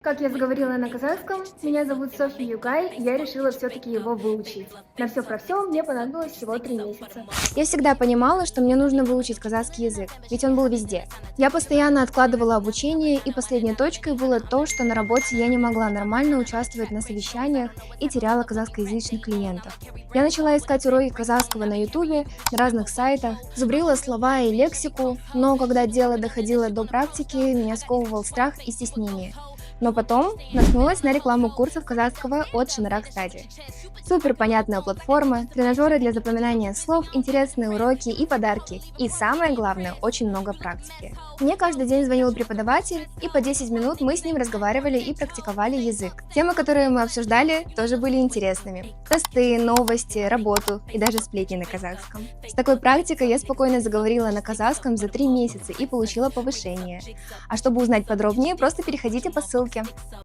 Как я заговорила на казахском, меня зовут Софья Югай, и я решила все-таки его выучить. На все про все мне понадобилось всего 3 месяца. Я всегда понимала, что мне нужно выучить казахский язык, ведь он был везде. Я постоянно откладывала обучение, и последней точкой было то, что на работе я не могла нормально участвовать на совещаниях и теряла казахскоязычных клиентов. Я начала искать уроки казахского на ютубе, на разных сайтах, зубрила слова и лексику, но когда дело доходило до практики, меня сковывал страх и стеснение. Но потом наткнулась на рекламу курсов казахского от Шанрак Стади. Супер понятная платформа, тренажеры для запоминания слов, интересные уроки и подарки. И самое главное, очень много практики. Мне каждый день звонил преподаватель, и по 10 минут мы с ним разговаривали и практиковали язык. Темы, которые мы обсуждали, тоже были интересными. Посты, новости, работу и даже сплетни на казахском. С такой практикой я спокойно заговорила на казахском за 3 месяца и получила повышение. А чтобы узнать подробнее, просто переходите по ссылке.